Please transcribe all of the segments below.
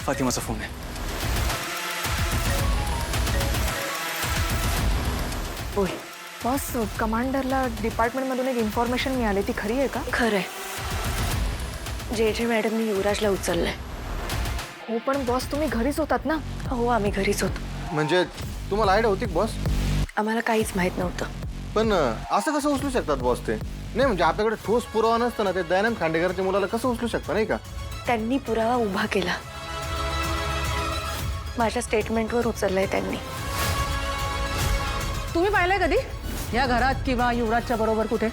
फातिमाचा phone आहे. बोल. Boss, कमांडरला डिपार्टमेंटमधून एक इन्फॉर्मेशन मिळाली, ती खरी आहे का? खरंय. जे मॅडमनी युवराजला उचललंय. हो, पण बॉस तुम्ही घरीच होतात ना? हो, आम्ही घरीच होतो. म्हणजे तुम्हाला आयडिया होती बॉस? आम्हाला काहीच माहित नव्हतं. पण असं कसं उचलू शकतात बॉस ते? नाही म्हणजे आपल्याकडे ठोस पुरावा नसताना ते दयानंद खांडेकरच्या मुलाला कसं उचलू शकता, नाही का? त्यांनी पुरावा उभा केला. माझ्या स्टेटमेंटवर उचललंय त्यांनी. तुम्ही पाहिलंय कधी या घरात किंवा युवराजच्या बरोबर कुठे?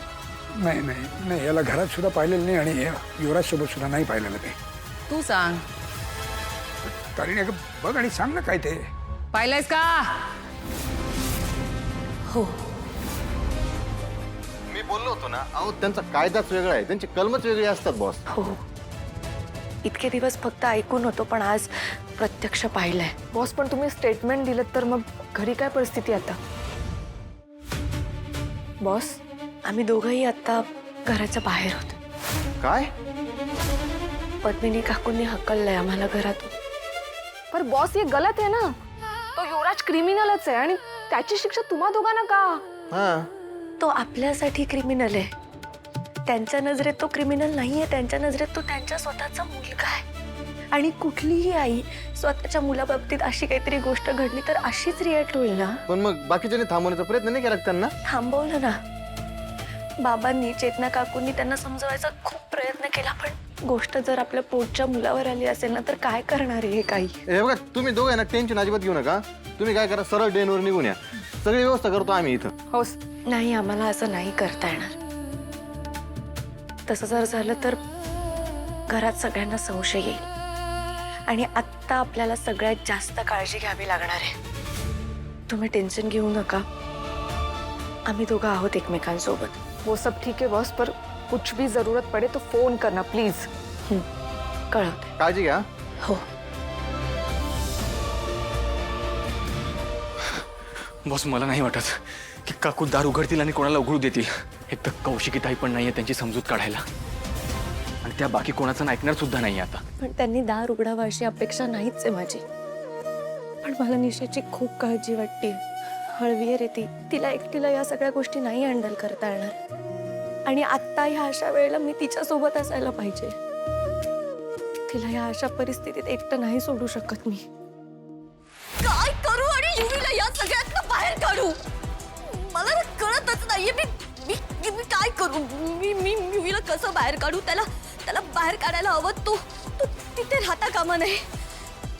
नाही नाही नाही, याला घरात सुद्धा पाहिलेलं नाही आणि युवराज सोबत सुद्धा नाही पाहिलेलं ते. तू सांग, तारीने अगं बघ आणि सांग ना काय ते. पाहिलंयस का? हो. मी बोललो होतो ना, अहो त्यांचा कायदाच वेगळा आहे, त्यांची कलमच वेगळी असतात बॉस. हो, इतके दिवस फक्त ऐकून होतो, पण आज प्रत्यक्ष पाहिलंय. बॉस, पण तुम्ही स्टेटमेंट दिलं तर मग घरी काय परिस्थिती आता? बॉस, आम्ही दोघंही आता घराच्या बाहेर होतो. काय? पद्मिनी काकूंनी हकललंय आम्हाला घरातून. पर बॉस, ये गलत आहे ना. तो युवराज क्रिमिनलच आहे आणि त्याची शिक्षा तुम्हा दोघांना का? हा, तो आपल्यासाठी क्रिमिनल आहे. त्यांच्या नजरेत तो क्रिमिनल नाहीये. त्यांच्या नजरेत तो त्यांच्या स्वतःचा मुलगा आहे. आणि कुठलीही आई स्वतःच्या मुलाबाबतीत अशी काहीतरी गोष्ट घडली तर अशीच रिॲक्ट होईल ना. पण मग बाकीच्यांनी थांबवण्याचा प्रयत्न नाही केला का त्यांना? थांबवलं ना. बाबांनी, चेतना काकूंनी त्यांना समजवायचा खूप प्रयत्न केला, पण गोष्ट जर आपल्या पोटच्या मुलावर आली असेल ना तर काय करणार आहे हे काही. हे बघा, तुम्ही दोघे ना टेन्शन अजिबात घेऊ नका. तुम्ही काय करा, सरळ डेनवर निघून या. सगळी व्यवस्था करतो आम्ही इथं. हो. नाही, आम्हाला असं नाही करता येणार. तसं जर झालं तर घरात सगळ्यांना संशय येईल आणि आत्ता आपल्याला सगळ्यात जास्त काळजी घ्यावी लागणार आहे. तुम्ही टेन्शन घेऊ नका. आम्ही दोघं आहोत एकमेकांसोबत. वो सब ठीक है बॉस, पर कुछ भी जरूरत पड़े तो फोन करना प्लीज. कळवते. काळजी घ्या. हो. बॉस, मला नाही वाटत की काकू दार उघडतील आणि कोणाला उघडू देतील. एक तर कौशिकीताई पण नाहीये त्यांची समजूत काढायला, आणि त्या बाकी कोणाचं ऐकणार सुद्धा नाही आता. पण त्यांनी दार उघडावं अशी अपेक्षा नाहीच आहे माझी. पण मला निशाची खूप काळजी वाटते. हळवी रे ती. तिला एकटीला या सगळ्या गोष्टी नाही हँडल करता येणार. आणि आत्ता ह्या अशा वेळेला मी तिच्या सोबत असायला पाहिजे. तिला या अशा परिस्थितीत एकटं नाही सोडू शकत मी. काय करू आणि युवीला या सगळ्यातनं बाहेर काढू? मला कळतच नाहीये. मी काय करू? मी युवीला कसं बाहेर काढू? त्याला बाहेर काढायला हवं. तो तिथे राहता कामा नाही.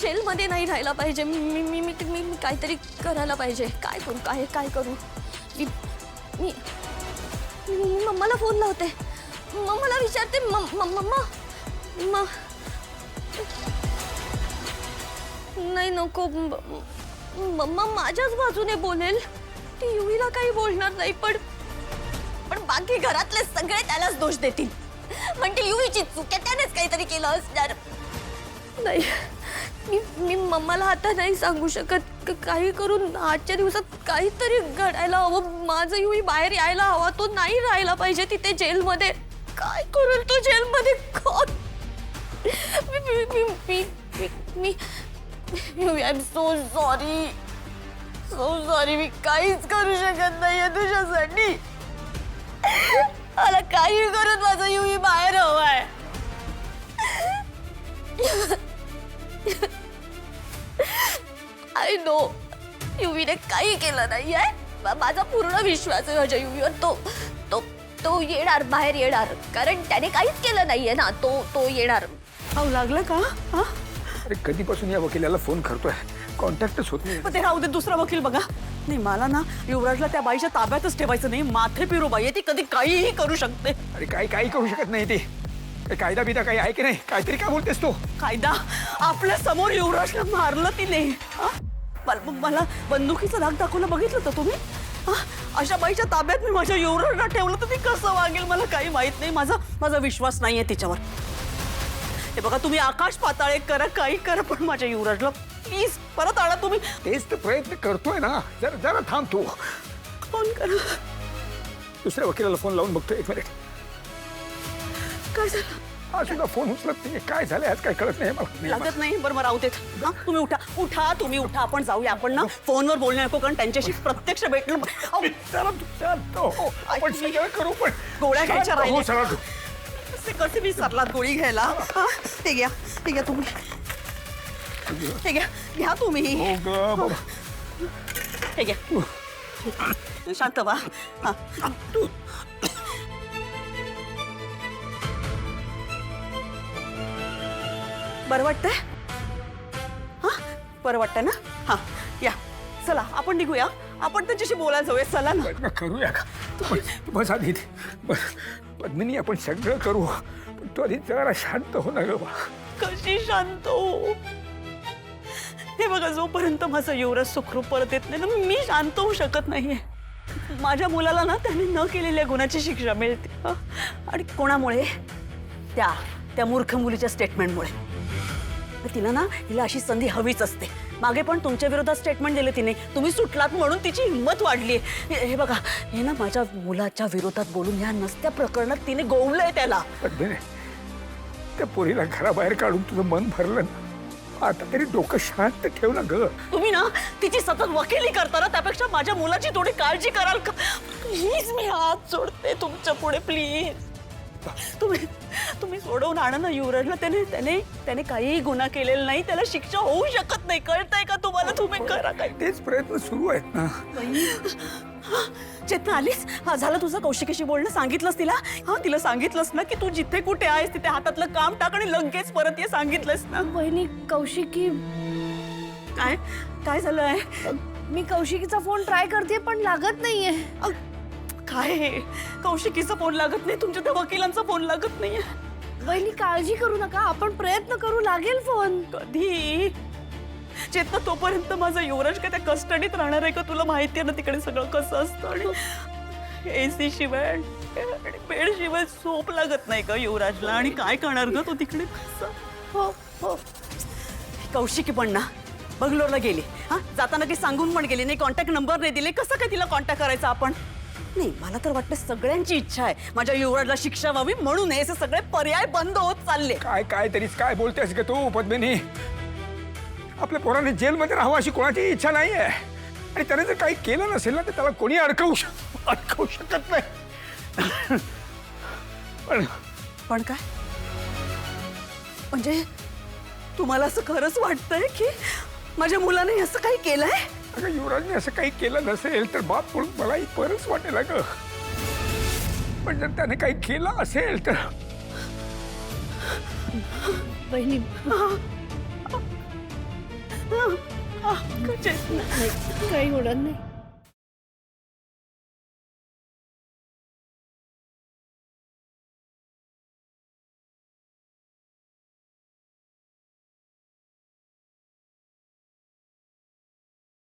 जेलमध्ये नाही राहायला पाहिजे. मी काहीतरी करायला पाहिजे. काय करू? काय करू? मी मम्माला फोन लावते. मम्माला विचारते, मम्मा नाही नको. मम्मा माझ्याच बाजूने बोलेल. ती युवीला काही बोलणार नाही, पण बाकी घरातले सगळे त्यालाच दोष देतील. म्हणजे युवीची चूक आहे, त्यानेच काहीतरी केलं असणार. नाही, मी मम्माला आता नाही सांगू शकत. काही करून आजच्या दिवसात काहीतरी घडायला हवं. माझं युवी बाहेर यायला हवा. तो नाही राहायला पाहिजे तिथे जेलमध्ये. काय करू तो जेलमध्ये? मी आय एम सो सॉरी. मी काहीच करू शकत नाहीये तुझ्यासाठी. मला काही करून माझं युवी बाहेर हवाय. आय नो युवीने काही केलं नाहीये. माझा पूर्ण विश्वास आहे माझ्या युवीवर. तो येणार, बाहेर येणार. कारण त्याने काहीच केलं नाहीये ना. तो येणार. अहो, लागलं का? हा? अरे कधीपासून या वकिलाला फोन करतोय, कॉन्टॅक्टच होत नाही. ते राहू दे, दुसरा वकील बघा. नाही, मला ना युवराजला त्या बाईच्या ताब्यातच ठेवायचं नाही. माथे पिरू बाई आहे ती, कधी काहीही करू शकते. अरे काही करू शकत नाही ती. कायदा बिदा काही आहे की नाही? काहीतरी काय बोलतेस तू? कायदा? आपल्या समोर युवराजला मारलं तिने. मला बंदुकीचा धाक दाखवलं, बघितलं तर तुम्ही? अशा बाईच्या ताब्यात मी माझ्या युवराजला ठेवलं तर ती कसं वागेल मला काही माहित नाही. माझा विश्वास नाहीये तिच्यावर. हे बघा, तुम्ही आकाश पाताळ एक करा, काही करा, पण माझ्या युवराजला प्लीज परत आणा तुम्ही. तेच तर प्रयत्न करतोय ना. जरा थांब तू. फोन करा. दुसऱ्या वकिलाला फोन लावून बघतो. एक मिनिट. काय झालं? हा सुद्धा फोन उचलत नाही. काय झालं आज काय कळत नाही मला. लागत नाही. बरं राहू देत. हा तुम्ही उठा तुम्ही उठा. आपण जाऊया. आपण ना फोनवर बोलणे नको, कारण त्यांच्याशी प्रत्यक्ष भेटलं. अहो, चला तू चालतो. आपण सगळं करू पण गोळ्या घ्यायच्या हो राहिल्या. चला तू. कसे विसरलात गोळी घ्यायला? हा, ते घ्या तुम्ही. हे घ्या तुम्ही. हो ग बाबा. हे घ्या. शांत व्हा. हा. बरं वाटतंय? हा बरं वाटतंय ना? हा या चला आपण निघूया. आपण त्यांच्याशी बोलायला जाऊया. चला ना. लग्न करूया का? तू बस आधी पद्मिनी आपण सगळं करू पण तू आधी जरा शांत हो ना ग बा. कशी शांत हो? हे बघा, जोपर्यंत माझा युवराज सुखरूप परत येत नाही ना, मी शांत होऊ शकत नाहीये. माझ्या मुलाला ना त्याने न केलेल्या गुन्ह्याची शिक्षा मिळते. हं? आणि कोणामुळे? त्या मूर्ख मुलीच्या स्टेटमेंटमुळे. तिला ना हिला अशी संधी हवीच असते. मागे पण तुमच्या विरोधात स्टेटमेंट दिले तिने. तुम्ही सुटलात म्हणून तिची हिंमत वाढली. हे बघा, हे ना माझ्या मुलाच्या विरोधात बोलून या नसत्या प्रकरणात तिने गोवलंय त्याला. पद्मिनी त्या पोरीला घराबाहेर काढून तुझं मन भरलं ना. आता तरी डोकं शांत ठेव ना ग. तुम्ही ना तिची सतत वकिली करता ना, त्यापेक्षा माझ्या मुलाची थोडी काळजी कराल का? प्लीज, मी हात जोडते तुमच्या पुढे. प्लीज तुम्ही सोडवून आणा ना युवराजला. त्याने काहीही गुन्हा केलेला नाही. त्याला शिक्षा होऊ शकत नाही. कळतंय का तुम्हाला? तुम्ही करा काय. तेच प्रयत्न सुरू आहेत ना. चेतना आलीस? हा झालं तुझं कौशिकीशी बोलणं? सांगितलंस तिला? हा तिला सांगितलंस ना की तू जिथे कुठे आहेस तिथे हातातलं काम टाक आणि लगेच परत ये? सांगितलंस ना? वहिनी, कौशिकी, काय झालंय? मी कौशिकीचा फोन ट्राय करते पण लागत नाहीये. काय हे? कौशिकीचा फोन लागत नाही? तुमच्या त्या वकिलांचा फोन लागत नाहीये? वहिनी काळजी करू नका, आपण प्रयत्न करू, लागेल फोन. कधी? चेतना, तोपर्यंत माझा युवराज काय त्या कस्टडीत राहणार आहे का? तुला माहिती आहे ना तिकडे सगळं कसं असतं. आणि एसी शिवाय आणि बेड शिवाय झोप लागत नाही का युवराजला? आणि काय करणार ग तो तिकडे? हो. कौशिकी पण ना बंगलोरला गेली. हा जाताना काही सांगून पण गेली नाही, कॉन्टॅक्ट नंबर नाही दिले. कसं काय तिला कॉन्टॅक्ट करायचा आपण? नाही, मला तर वाटतं सगळ्यांची इच्छा आहे माझ्या युवराजला शिक्षा व्हावी, म्हणून हे सगळे पर्याय बंद होत चालले. काय तरीच काय बोलतेस का तू पद्मिनी? आपल्या पोराने जेलमध्ये राहावं अशी कोणाची इच्छा नाही आहे. आणि त्याने जर काही केलं नसेल ना तर त्याला कोणी अडकवू शकत नाही. पण काय म्हणजे तुम्हाला असं खरंच वाटतंय की माझ्या मुलाने असं काही केलंय? अगं, युवराजने असं काही केलं नसेल तर बाप म्हणून मलाही बरंच वाटेल ग. पण जर त्याने काही केलं असेल तर वहिनी, चेतना, काही होणार नाही.